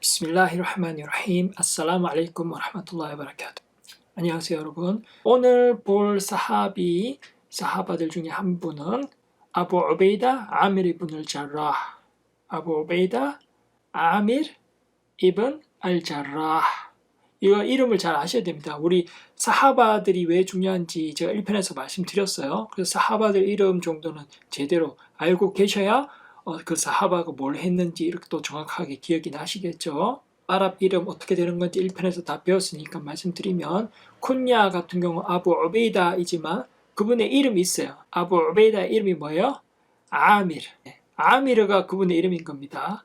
비스밀라히르흐마니르라힘. 아살라무 알레이쿰 와라흐마툴라히 와바라카투. 안녕하세요 여러분. 오늘 볼 사하바들 중에 한 분은 아부 우베이다 아밀 이븐 알자라හ. 아부 우베이다 아밀 이븐 알자라හ. 이거 이름을 잘 아셔야 됩니다. 우리 사하바들이 왜 중요한지 제가 1편에서 말씀드렸어요. 그래서 사하바들 이름 정도는 제대로 알고 계셔야 그 사하바가 뭘 했는지 이렇게 또 정확하게 기억이 나시겠죠. 아랍 이름 어떻게 되는 건지 1편에서 다 배웠으니까 말씀드리면, 쿤야 같은 경우 아부 우베이다이지만 그분의 이름이 있어요. 아부 우베이다의 이름이 뭐예요? 아미르. 아미르가 그분의 이름인 겁니다.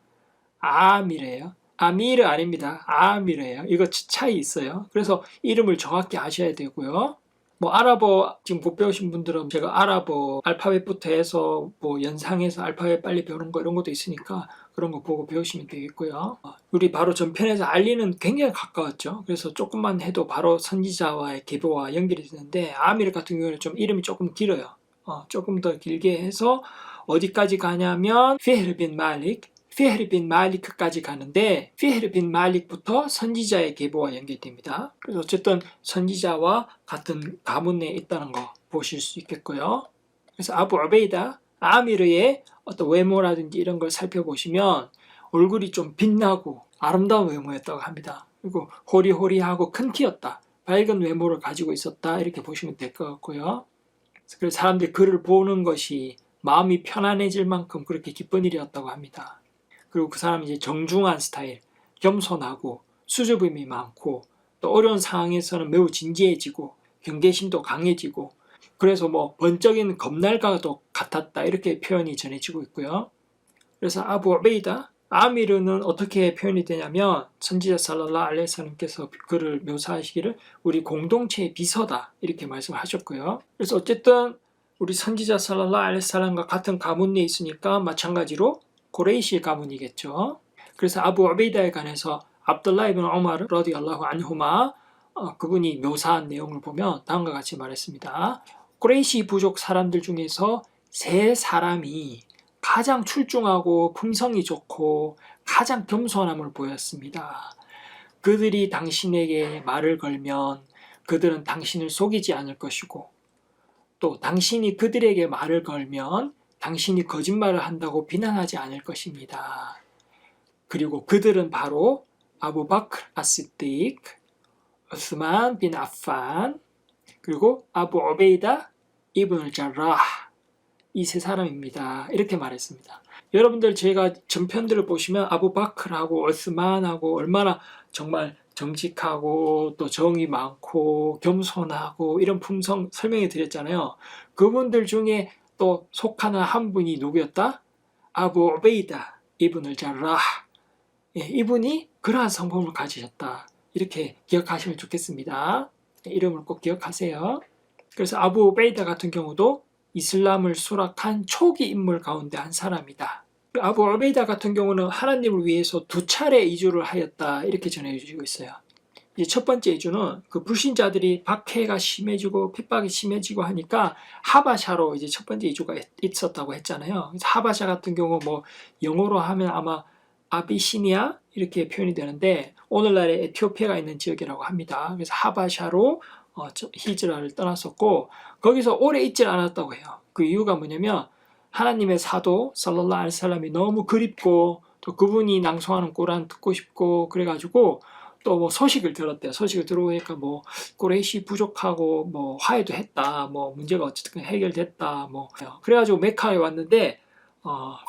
아미르예요. 아미르 아닙니다. 아미르예요. 이거 차이 있어요. 그래서 이름을 정확히 아셔야 되고요. 뭐 아랍어 지금 못 배우신 분들은 제가 아랍어 알파벳부터 해서 뭐 연상해서 알파벳 빨리 배우는 거 이런 것도 있으니까 그런 거 보고 배우시면 되겠고요. 우리 바로 전편에서 알리는 굉장히 가까웠죠. 그래서 조금만 해도 바로 선지자와의 계보와 연결이 되는데, 아미르 같은 경우는 좀 이름이 조금 길어요. 조금 더 길게 해서 어디까지 가냐면 피헤르 빈 말릭, 피헤르 빈 말리크까지 가는데, 피헤르 빈 말릭부터 선지자의 계보와 연결됩니다. 그래서 어쨌든 선지자와 같은 가문에 있다는 거 보실 수 있겠고요. 그래서 아부 우베이다 아미르의 어떤 외모라든지 이런 걸 살펴보시면 얼굴이 좀 빛나고 아름다운 외모였다고 합니다. 그리고 호리호리하고 큰 키였다, 밝은 외모를 가지고 있었다, 이렇게 보시면 될 것 같고요. 그래서 사람들이 그를 보는 것이 마음이 편안해질 만큼 그렇게 기쁜 일이었다고 합니다. 그리고 그 사람이 이제 정중한 스타일, 겸손하고 수줍음이 많고 또 어려운 상황에서는 매우 진지해지고 경계심도 강해지고, 그래서 뭐 번쩍이는 겁날과도 같았다, 이렇게 표현이 전해지고 있고요. 그래서 아부 우베이다 아미르는 어떻게 표현이 되냐면, 선지자 살랄라후 알레이히 살람께서 그를 묘사하시기를 우리 공동체의 비서다, 이렇게 말씀하셨고요. 그래서 어쨌든 우리 선지자 살랄라후 알레이히 살람과 같은 가문에 있으니까 마찬가지로 고레이시 가문이겠죠. 그래서 아부 우베이다에 관해서 압둘라 이븐 우마르 러디얼라후 안후마 그분이 묘사한 내용을 보면 다음과 같이 말했습니다. 고레이시 부족 사람들 중에서 세 사람이 가장 출중하고 품성이 좋고 가장 겸손함을 보였습니다. 그들이 당신에게 말을 걸면 그들은 당신을 속이지 않을 것이고, 또 당신이 그들에게 말을 걸면 당신이 거짓말을 한다고 비난하지 않을 것입니다. 그리고 그들은 바로 아부바크 아시딕, 우스만 빈 아판, 그리고 아부 우베이다 이븐 알자라h, 이 세 사람입니다. 이렇게 말했습니다. 여러분들 제가 전편들을 보시면 아부바크하고 우스만하고 얼마나 정말 정직하고 또 정이 많고 겸손하고 이런 품성 설명해 드렸잖아요. 그분들 중에 또 속하는 한 분이 누구였다? 아부 우베이다 이븐 알자라h. 이분이 그러한 성품을 가지셨다, 이렇게 기억하시면 좋겠습니다. 이름을 꼭 기억하세요. 그래서 아부 우베이다 같은 경우도 이슬람을 수락한 초기 인물 가운데 한 사람이다. 아부 우베이다 같은 경우는 하나님을 위해서 2차례 이주를 하였다, 이렇게 전해주고 있어요. 이제 첫 번째 이주는 그 불신자들이 박해가 심해지고 핍박이 심해지고 하니까 하바샤로 이제 첫 번째 이주가 있었다고 했잖아요. 그래서 하바샤 같은 경우 뭐 영어로 하면 아마 아비시니아 이렇게 표현이 되는데, 오늘날의 에티오피아가 있는 지역이라고 합니다. 그래서 하바샤로 히즈라를 떠났었고, 거기서 오래 있질 않았다고 해요. 그 이유가 뭐냐면 하나님의 사도 살랄라후 알aihi 살람이 너무 그립고, 또 그분이 낭송하는 꾸란 듣고 싶고, 그래가지고 또 뭐 소식을 들었대요. 소식을 들어오니까 뭐 고레이시 부족하고 뭐 화해도 했다, 뭐 문제가 어쨌든 해결됐다, 뭐 그래가지고 메카에 왔는데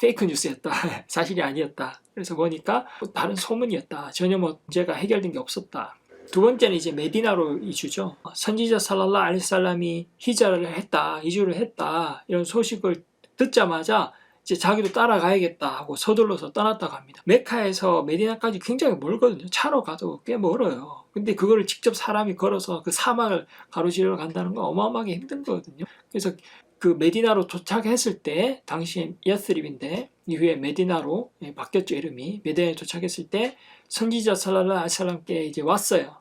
페이크 뉴스였다. 사실이 아니었다. 그래서 보니까 다른 소문이었다. 전혀 뭐 문제가 해결된 게 없었다. 두 번째는 이제 메디나로 이주죠. 선지자 살랄라후 알aihi 살람이 히저를 했다, 이주를 했다, 이런 소식을 듣자마자 이제 자기도 따라가야겠다 하고 서둘러서 떠났다고 합니다. 메카에서 메디나까지 굉장히 멀거든요. 차로 가도 꽤 멀어요. 근데 그거를 직접 사람이 걸어서 그 사막을 가로지르러 간다는 건 어마어마하게 힘든 거거든요. 그래서 그 메디나로 도착했을 때, 당시 야스립인데 이후에 메디나로 바뀌었죠, 이름이. 메디나에 도착했을 때 선지자 살랄라후 알aihi 살람께 이제 왔어요.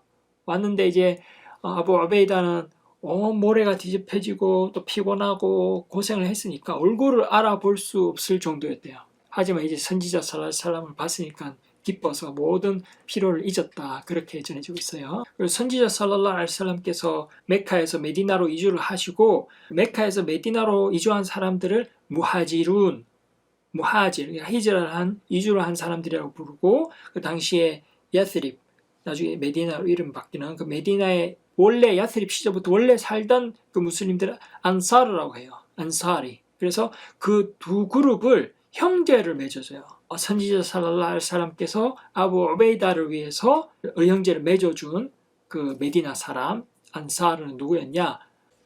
왔는데 이제 아부 우베이다는 모래가 뒤집혀지고 또 피곤하고 고생을 했으니까 얼굴을 알아볼 수 없을 정도였대요. 하지만 이제 선지자 살랄라후 알aihi 살람을 봤으니까 기뻐서 모든 피로를 잊었다. 그렇게 전해지고 있어요. 그리고 선지자 살랄라후 알aihi wasallam께서 메카에서 메디나로 이주를 하시고 메카에서 메디나로 이주한 사람들을 무하지룬, 무하질, 히지라를 한 이주를 한 사람들이라고 부르고 그 당시에 야스립, 나중에 메디나로 이름 바뀌는 그 메디나의 원래 야스립 시절부터 원래 살던 그 무슬림들을 안사르라고 해요. 안사리. 그래서 그 두 그룹을 형제를 맺어줘요. 선지자 살랄라후 알aihi wasallam께서 아부 우베이다를 위해서 형제를 맺어준 그 메디나 사람 안사르는 누구였냐?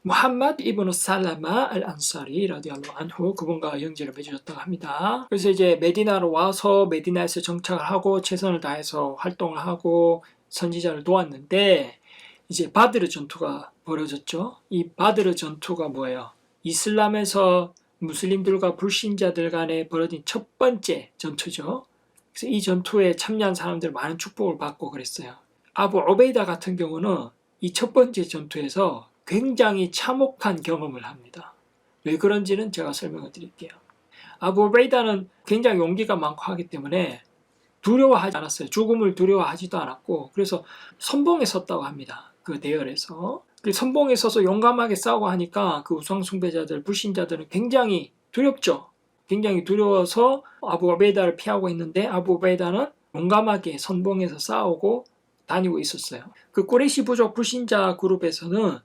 무함마드 이브누 살라마 알 안사리 라디알라후 안후 그분과 형제를 맺어줬다고 합니다. 그래서 이제 메디나로 와서 메디나에서 정착을 하고 최선을 다해서 활동을 하고 선지자를 도왔는데 이제 바드르 전투가 벌어졌죠. 이 바드르 전투가 뭐예요? 이슬람에서 무슬림들과 불신자들 간에 벌어진 첫 번째 전투죠. 그래서 이 전투에 참여한 사람들 많은 축복을 받고 그랬어요. 아부 우베이다 같은 경우는 이 첫 번째 전투에서 굉장히 참혹한 경험을 합니다. 왜 그런지는 제가 설명을 드릴게요. 아부 우베이다는 굉장히 용기가 많고 하기 때문에 두려워하지 않았어요. 죽음을 두려워하지도 않았고 그래서 선봉에 섰다고 합니다. 그 대열에서. 선봉에 서서 용감하게 싸우고 하니까 그 우상숭배자들, 불신자들은 굉장히 두렵죠. 굉장히 두려워서 아부 우베이다를 피하고 있는데 아부 우베이다는 용감하게 선봉에서 싸우고 다니고 있었어요. 그 꾸레이시 부족 불신자 그룹에서는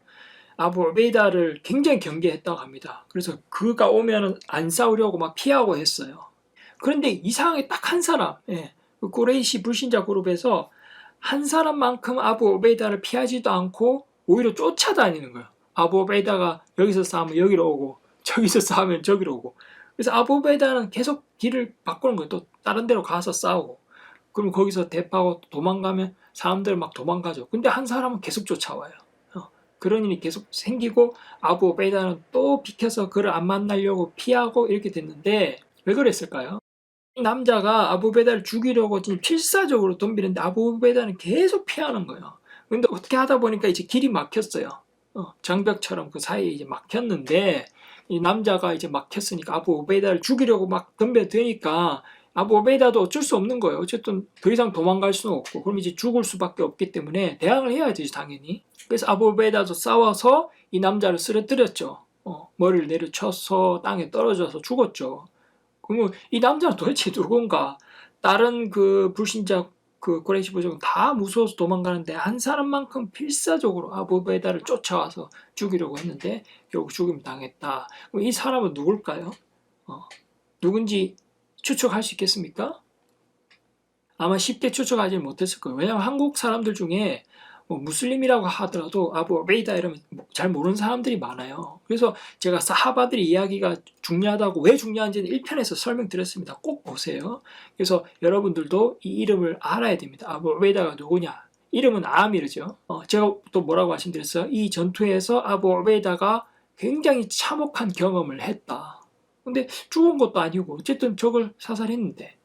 아부 우베이다를 굉장히 경계했다고 합니다. 그래서 그가 오면 안 싸우려고 막 피하고 했어요. 그런데 이상하게 딱 한 사람, 그 꾸레이시 불신자 그룹에서 한 사람만큼 아부 우베이다를 피하지도 않고 오히려 쫓아다니는 거예요. 아부 우베이다가 여기서 싸우면 여기로 오고 저기서 싸우면 저기로 오고 그래서 아부 우베이다는 계속 길을 바꾸는 거예요. 또 다른 데로 가서 싸우고 그럼 거기서 대파고 도망가면 사람들 막 도망가죠. 근데 한 사람은 계속 쫓아와요. 그런 일이 계속 생기고 아부 우베이다는 또 비켜서 그를 안 만나려고 피하고 이렇게 됐는데 왜 그랬을까요? 이 남자가 아부 우베이다를 죽이려고 지금 필사적으로 덤비는데 아부 우베이다는 계속 피하는 거예요. 근데 어떻게 하다 보니까 이제 길이 막혔어요. 장벽처럼 그 사이에 이제 막혔는데 이 남자가 이제 막혔으니까 아부 우베이다를 죽이려고 막 덤벼드니까 아부 우베이다도 어쩔 수 없는 거예요. 어쨌든 더 이상 도망갈 수는 없고 그럼 이제 죽을 수밖에 없기 때문에 대항을 해야 되지 당연히. 그래서 아부 우베이다도 싸워서 이 남자를 쓰러뜨렸죠. 머리를 내려쳐서 땅에 떨어져서 죽었죠. 그러면 이 남자는 도대체 누군가? 다른 그 불신자 그 꾸레이시 부족은 다 무서워서 도망가는데 한 사람만큼 필사적으로 아부 우베이다를 쫓아와서 죽이려고 했는데 결국 죽임 당했다. 그럼 이 사람은 누굴까요? 누군지 추측할 수 있겠습니까? 아마 쉽게 추측하지 못했을 거예요. 왜냐하면 한국 사람들 중에 무슬림이라고 하더라도 아부 우베이다 이러면 잘 모르는 사람들이 많아요. 그래서 제가 사하바들의 이야기가 중요하다고 왜 중요한지는 1편에서 설명드렸습니다. 꼭 보세요. 그래서 여러분들도 이 이름을 알아야 됩니다. 아부 우베이다가 누구냐? 이름은 아미르죠. 제가 또 뭐라고 말씀드렸어요? 이 전투에서 아부 우베이다가 굉장히 참혹한 경험을 했다. 근데 죽은 것도 아니고 어쨌든 적을 사살했는데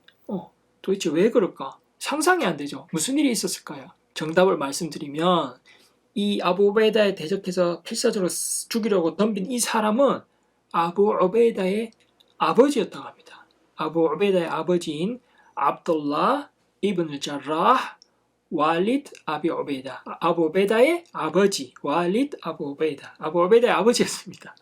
도대체 왜 그럴까? 상상이 안 되죠. 무슨 일이 있었을까요? 정답을 말씀드리면 이 아부 우베이다에 대적해서 필사적으로 죽이려고 덤빈 이 사람은 아부 우베이다의 아버지였다고 합니다. 아부 우베이다의 아버지인 압둘라 이브누 자라h 왈리드 아비 우베이다. 아부 우베이다의 아버지 왈리드 아부 우베이다. 아부 우베이다의 아버지였습니다.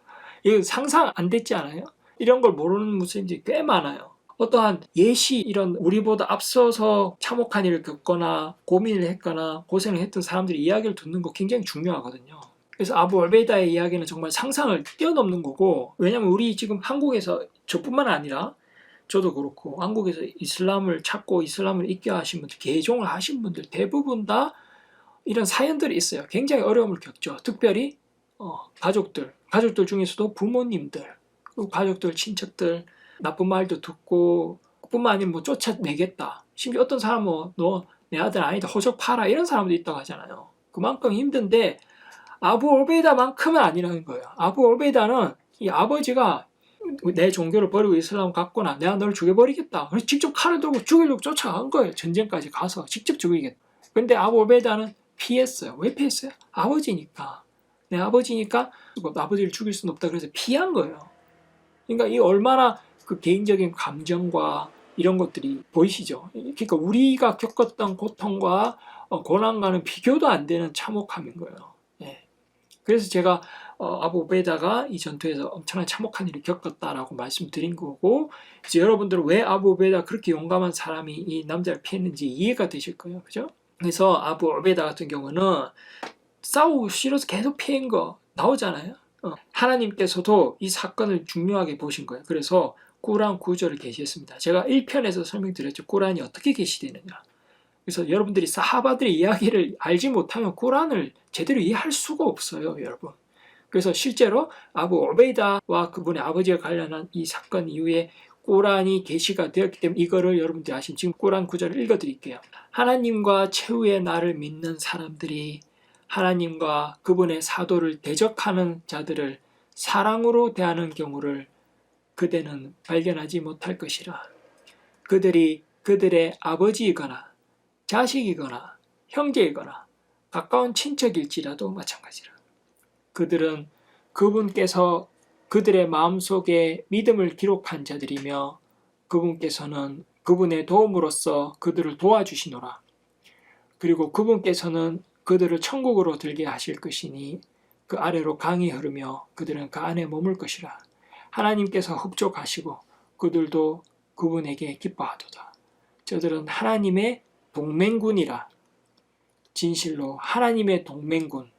이거 상상 안 됐지 않아요? 이런 걸 모르는 무슬림들이 꽤 많아요. 어떠한 예시 이런 우리보다 앞서서 참혹한 일을 겪거나 고민을 했거나 고생을 했던 사람들의 이야기를 듣는 거 굉장히 중요하거든요. 그래서 아부 우베이다의 이야기는 정말 상상을 뛰어넘는 거고 왜냐면 우리 지금 한국에서 저뿐만 아니라 저도 그렇고 한국에서 이슬람을 찾고 이슬람을 입게 하신 분들 개종을 하신 분들 대부분 다 이런 사연들이 있어요. 굉장히 어려움을 겪죠. 특별히 가족들 중에서도 부모님들 그리고 가족들 친척들 나쁜 말도 듣고 뿐만 아니라 뭐 쫓아내겠다. 심지어 어떤 사람은 너 내 아들 아니다. 호적 팔아. 이런 사람도 있다고 하잖아요. 그만큼 힘든데 아부 우베이다만큼은 아니라는 거예요. 아부 우베이다는 이 아버지가 내 종교를 버리고 이슬람 갔구나. 내가 널 죽여버리겠다. 그래서 직접 칼을 들고 죽이려고 쫓아간 거예요. 전쟁까지 가서 직접 죽이겠다. 근데 아부 우베이다는 피했어요. 왜 피했어요? 아버지니까. 내 아버지니까 아버지를 죽일 수는 없다. 그래서 피한 거예요. 그러니까 이 얼마나 그 개인적인 감정과 이런 것들이 보이시죠? 그러니까 우리가 겪었던 고통과 고난과는 비교도 안 되는 참혹함인 거예요. 예. 그래서 제가 아부 우베이다가 이 전투에서 엄청난 참혹한 일을 겪었다라고 말씀드린 거고, 이제 여러분들은 왜 아부 우베이다 그렇게 용감한 사람이 이 남자를 피했는지 이해가 되실 거예요. 그죠? 그래서 아부 우베이다 같은 경우는 싸우고 싫어서 계속 피한 거 나오잖아요. 하나님께서도 이 사건을 중요하게 보신 거예요. 그래서 꾸란 구절을 계시했습니다. 제가 1편에서 설명드렸죠. 꾸란이 어떻게 계시되느냐. 그래서 여러분들이 사하바들의 이야기를 알지 못하면 꾸란을 제대로 이해할 수가 없어요, 여러분. 그래서 실제로 아부 오베이다와 그분의 아버지가 관련한 이 사건 이후에 꾸란이 계시가 되었기 때문에 이거를 여러분들이 아시면 지금 꾸란 구절을 읽어드릴게요. 하나님과 최후의 날을 믿는 사람들이 하나님과 그분의 사도를 대적하는 자들을 사랑으로 대하는 경우를 그대는 발견하지 못할 것이라. 그들이 그들의 아버지이거나 자식이거나 형제이거나 가까운 친척일지라도 마찬가지라. 그들은 그분께서 그들의 마음속에 믿음을 기록한 자들이며 그분께서는 그분의 도움으로써 그들을 도와주시노라. 그리고 그분께서는 그들을 천국으로 들게 하실 것이니 그 아래로 강이 흐르며 그들은 그 안에 머물 것이라. 하나님께서 흡족하시고 그들도 그분에게 기뻐하도다. 저들은 하나님의 동맹군이라. 진실로 하나님의 동맹군,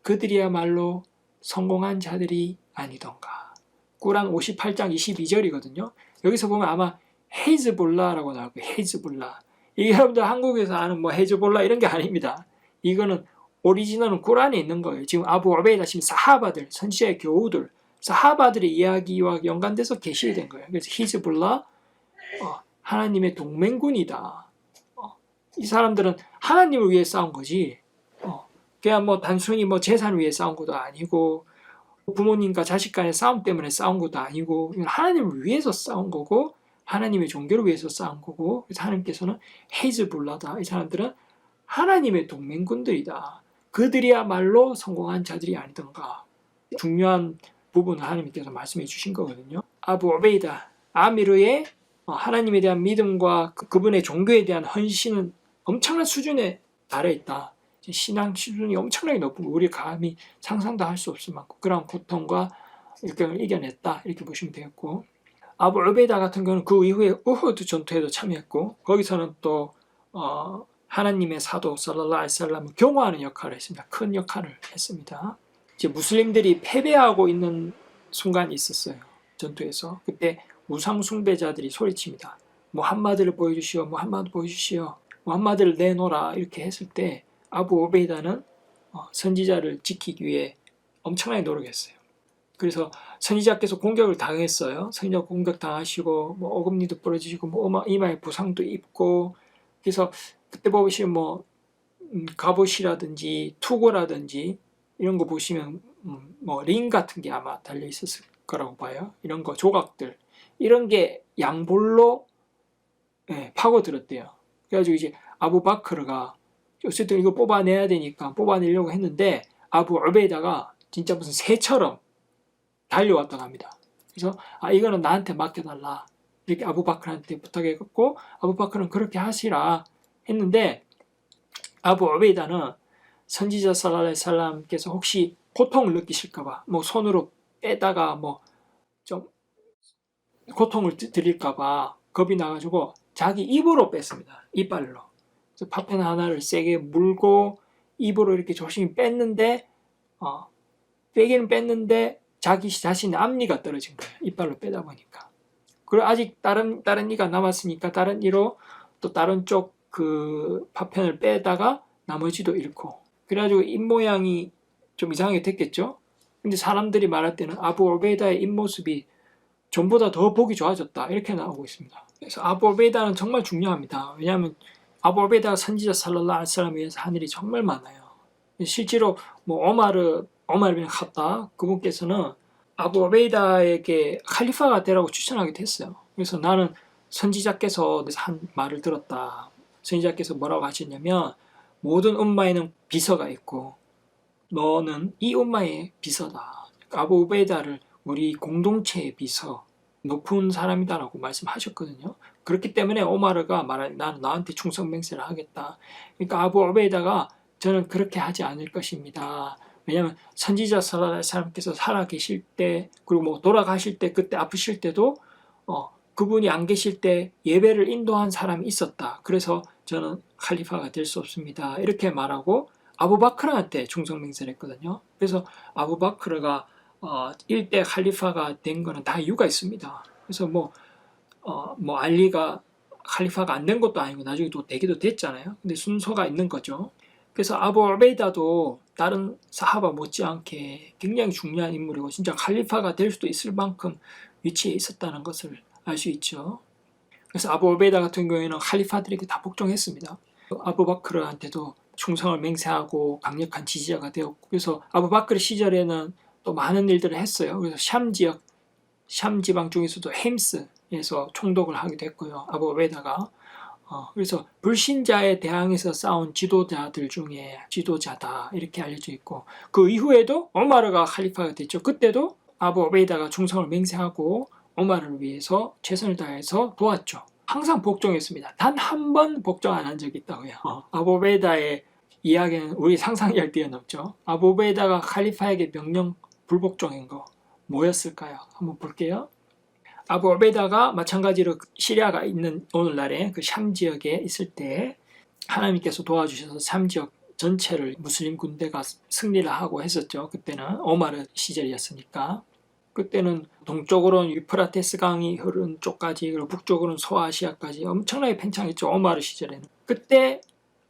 그들이야말로 성공한 자들이 아니던가. 꾸란 58장 22절이거든요. 여기서 보면 아마 헤즈볼라라고 나올 거예요. 헤즈볼라. 이게 여러분들 한국에서 아는 뭐 헤즈볼라 이런 게 아닙니다. 이거는 오리지널은 꾸란에 있는 거예요. 지금 아부 오베이다 지금 사하바들, 선지자의 교우들, 사하바들의 이야기와 연관돼서 계시된 거예요. 그래서 히즈볼라, 하나님의 동맹군이다. 이 사람들은 하나님을 위해 싸운 거지. 그냥 뭐 단순히 뭐 재산을 위해 싸운 것도 아니고 부모님과 자식 간의 싸움 때문에 싸운 것도 아니고 하나님을 위해서 싸운 거고 하나님의 종교를 위해서 싸운 거고, 그래서 하나님께서는 헤즈볼라다. 이 사람들은 하나님의 동맹군들이다. 그들이야말로 성공한 자들이 아니던가. 중요한 부분을 하나님께서 말씀해 주신 거거든요. 아부 오베이다, 아미르의 하나님에 대한 믿음과 그분의 종교에 대한 헌신은 엄청난 수준에 달해 있다. 신앙 수준이 엄청나게 높은 거, 우리 감히 상상도 할 수 없을 만큼 그런 고통과 역경을 이겨냈다, 이렇게 보시면 되겠고, 아부 우베이다 같은 경우는 그 이후에 우후드 전투에도 참여했고, 거기서는 또 하나님의 사도 살랄라ഹु 알aihi 와살람을 경호하는 역할을 했습니다. 큰 역할을 했습니다. 이제 무슬림들이 패배하고 있는 순간이 있었어요. 전투에서. 그때 우상 숭배자들이 소리칩니다. 무함마드를 보여주시오, 무함마드 보여주시오, 무함마드를 내놓으라, 이렇게 했을 때 아부 오베이다는 선지자를 지키기 위해 엄청나게 노력했어요. 그래서 선지자께서 공격을 당했어요. 선지자 공격 당하시고 뭐 어금니도 부러지시고 뭐 이마에 부상도 입고, 그래서 그때 보시면 뭐 갑옷이라든지 투고라든지 이런 거 보시면 뭐 링 같은 게 아마 달려 있었을 거라고 봐요. 이런 거 조각들, 이런 게 양볼로 파고들었대요. 그래가지고 이제 아부바크르가 어쨌든 이거 뽑아내야 되니까 뽑아내려고 했는데 아부 우베이다가 진짜 무슨 새처럼 달려왔다고 합니다. 그래서 이거는 나한테 맡겨달라, 이렇게 아부바크르한테 부탁했고, 아부바크르는 그렇게 하시라 했는데 아부 우베이다는 선지자 살랄라ഹु 알aihi 와살람께서 혹시 고통을 느끼실까봐 뭐 손으로 빼다가 뭐 좀 고통을 드릴까봐 겁이 나가지고 자기 입으로 뺐습니다. 이빨로. 그래서 파편 하나를 세게 물고 입으로 이렇게 조심히 뺐는데 빼기는 뺐는데 자기 자신의 앞니가 떨어진 거예요. 이빨로 빼다 보니까. 그리고 아직 다른 이가 남았으니까 다른 이로 또 다른 쪽 그 파편을 빼다가 나머지도 잃고, 그래가지고 입 모양이 좀 이상하게 됐겠죠. 근데 사람들이 말할 때는 아부 오베이다의 입모습이 전보다 더 보기 좋아졌다, 이렇게 나오고 있습니다. 그래서 아부 오베이다는 정말 중요합니다. 왜냐하면 아부 오베이다가 선지자 살랄라ഹु 알aihi 와살람에 의해서 한 일이 정말 많아요. 실제로 뭐 오마르 빈 핫tab 그분께서는 아부 오베이다에게 칼리파가 되라고 추천하기도 했어요. 그래서 나는 선지자께서 한 말을 들었다. 선지자께서 뭐라고 하셨냐면 모든 umma에는 비서가 있고 너는 이 umma의 비서다. 아부 우베이다를 우리 공동체의 비서, 높은 사람이다라고 말씀하셨거든요. 그렇기 때문에 오마르가 말하는 나는 나한테 충성 맹세를 하겠다. 그러니까 아부 오베이다가 저는 그렇게 하지 않을 것입니다. 왜냐하면 선지자 사람께서 살아 계실 때 그리고 뭐 돌아가실 때 그때 아프실 때도 그분이 안 계실 때 예배를 인도한 사람이 있었다. 그래서 저는 칼리파가 될 수 없습니다. 이렇게 말하고 아부바크르한테 충성 맹세를 했거든요. 그래서 아부바크르가 일대 칼리파가 된 거는 다 이유가 있습니다. 그래서 뭐 알리가 칼리파가 안 된 것도 아니고 나중에 또 되기도 됐잖아요. 근데 순서가 있는 거죠. 그래서 아부 오베이다도 다른 사하바 못지않게 굉장히 중요한 인물이고 진짜 칼리파가 될 수도 있을 만큼 위치에 있었다는 것을 알 수 있죠. 그래서 아부 오베이다 같은 경우에는 칼리파들에게 다 복종했습니다. 아부바크르한테도 충성을 맹세하고 강력한 지지자가 되었고 그래서 아부바크르 시절에는 또 많은 일들을 했어요. 그래서 샴 지방 중에서도 햄스에서 총독을 하기도 했고요. 아부 오베이다가 그래서 불신자에 대항해서 싸운 지도자들 중에 지도자다 이렇게 알려져 있고 그 이후에도 오마르가 칼리파가 됐죠. 그때도 아부 오베이다가 충성을 맹세하고 오마르를 위해서 최선을 다해서 도왔죠. 항상 복종했습니다. 단 한 번 복종 안 한 적이 있다고요. 아부 오베이다의 이야기는 우리 상상력을 뛰어넘죠. 아부 오베이다가 칼리파에게 명령 불복종한 거 뭐였을까요? 한번 볼게요. 아부 오베이다가 마찬가지로 시리아가 있는 오늘날에 그 샴 지역에 있을 때 하나님께서 도와주셔서 샴 지역 전체를 무슬림 군대가 승리를 하고 했었죠. 그때는 오마르 시절이었으니까. 그때는 동쪽으로는 유프라테스 강이 흐르는 쪽까지 그리고 북쪽으로는 소아시아까지 엄청나게 팽창했죠. 오마르 시절에는. 그때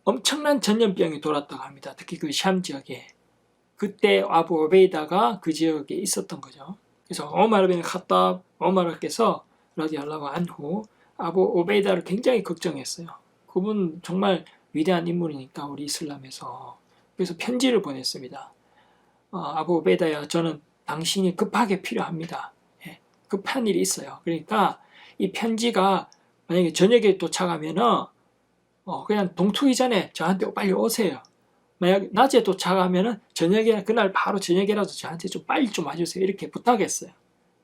엄청난 전염병이 돌았다고 합니다. 특히 그 샴 지역에. 그때 아부 오베이다가 그 지역에 있었던 거죠. 그래서 오마르 빈 캇답 오마르께서 라디알라후 안후 아부 오베이다를 굉장히 걱정했어요. 그분 정말 위대한 인물이니까 우리 이슬람에서. 그래서 편지를 보냈습니다. 아부 오베이다야 저는 당신이 급하게 필요합니다. 예, 급한 일이 있어요. 그러니까 이 편지가 만약에 저녁에 도착하면은 그냥 동투기 전에 저한테 빨리 오세요. 만약 낮에 도착하면은 저녁에 그날 바로 저녁이라도 저한테 좀 빨리 좀 와주세요. 이렇게 부탁했어요.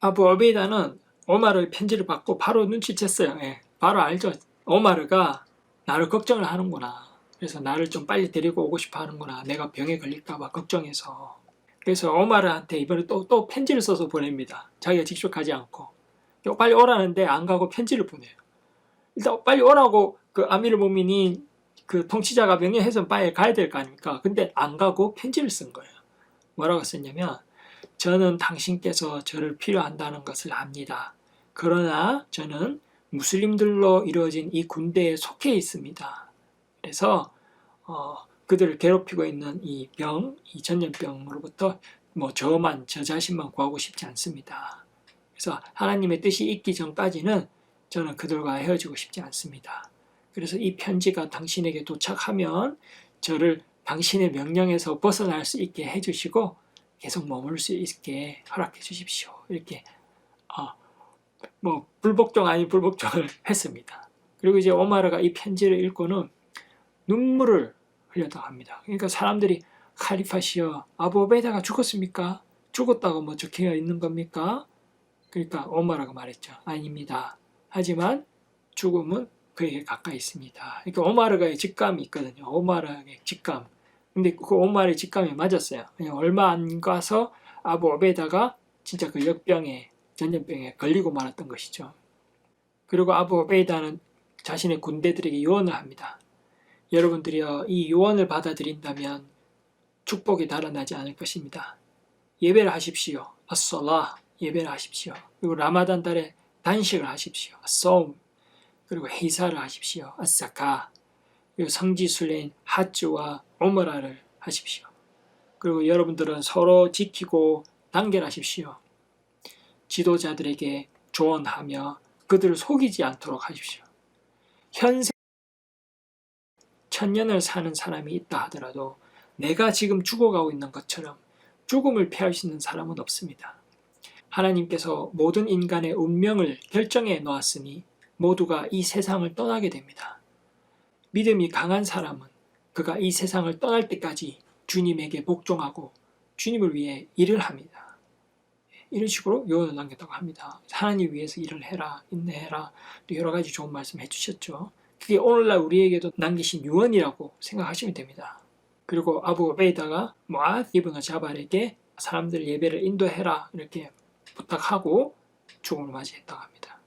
아부 오베이다는 오마르의 편지를 받고 바로 눈치챘어요. 예, 바로 알죠. 오마르가 나를 걱정을 하는구나. 그래서 나를 좀 빨리 데리고 오고 싶어 하는구나. 내가 병에 걸릴까봐 걱정해서. 그래서 오마르한테 이번에 또 편지를 써서 보냅니다. 자기가 직접 가지 않고. 빨리 오라는데 안 가고 편지를 보내요. 일단 빨리 오라고 그 아미르 모미닌 그 통치자가 명령해서 빨리 가야 될 거 아닙니까? 근데 안 가고 편지를 쓴 거예요. 뭐라고 썼냐면 저는 당신께서 저를 필요한다는 것을 압니다. 그러나 저는 무슬림들로 이루어진 이 군대에 속해 있습니다. 그래서 그들을 괴롭히고 있는 이 전염병으로부터 저 자신만 구하고 싶지 않습니다. 그래서 하나님의 뜻이 있기 전까지는 저는 그들과 헤어지고 싶지 않습니다. 그래서 이 편지가 당신에게 도착하면 저를 당신의 명령에서 벗어날 수 있게 해주시고 계속 머물 수 있게 허락해 주십시오. 이렇게 불복종 아닌 불복종을 했습니다. 그리고 이제 오마르가 이 편지를 읽고는 눈물을 흘렸다고 합니다. 그러니까 사람들이 칼리파시여 아부 오베이다가 죽었습니까? 죽었다고 적혀 있는 겁니까? 그러니까 오마르가 말했죠. 아닙니다. 하지만 죽음은 그에게 가까이 있습니다. 그러니까 오마르가의 직감이 있거든요. 오마르의 직감. 근데 그 오마르의 직감이 맞았어요. 그냥 얼마 안 가서 아부 오베이다가 진짜 그 전염병에 걸리고 말았던 것이죠. 그리고 아부 오베이다는 자신의 군대들에게 유언을 합니다. 여러분들이요, 이 유언을 받아들인다면 축복이 달아나지 않을 것입니다. 예배를 하십시오. 아솔라, 예배를 하십시오. 그리고 라마단 달에 단식을 하십시오. 아솜, 그리고 헤이사를 하십시오. 아사카, 그리고 성지순례인 하츠와 오므라를 하십시오. 그리고 여러분들은 서로 지키고 단결하십시오. 지도자들에게 조언하며 그들을 속이지 않도록 하십시오. 현생 1000년을 사는 사람이 있다 하더라도 내가 지금 죽어가고 있는 것처럼 죽음을 피할 수 있는 사람은 없습니다. 하나님께서 모든 인간의 운명을 결정해 놓았으니 모두가 이 세상을 떠나게 됩니다. 믿음이 강한 사람은 그가 이 세상을 떠날 때까지 주님에게 복종하고 주님을 위해 일을 합니다. 이런 식으로 요원을 남겼다고 합니다. 하나님 위해서 일을 해라, 인내해라, 또 여러 가지 좋은 말씀 해주셨죠. 그게 오늘날 우리에게도 남기신 유언이라고 생각하시면 됩니다. 그리고 아부 우베이다가 무아즈 이브너 자발에게 사람들 예배를 인도해라 이렇게 부탁하고 죽음을 맞이했다고 합니다.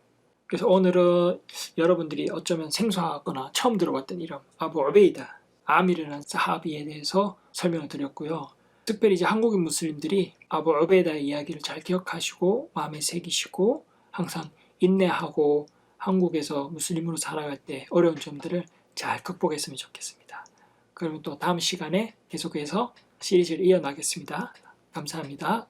그래서 오늘은 여러분들이 어쩌면 생소하거나 처음 들어봤던 이름 아부 우베이다 아미르라는 사하비에 대해서 설명을 드렸고요. 특별히 이제 한국인 무슬림들이 아부 우베이다의 이야기를 잘 기억하시고 마음에 새기시고 항상 인내하고 한국에서 무슬림으로 살아갈 때 어려운 점들을 잘 극복했으면 좋겠습니다. 그러면 또 다음 시간에 계속해서 시리즈를 이어나가겠습니다. 감사합니다.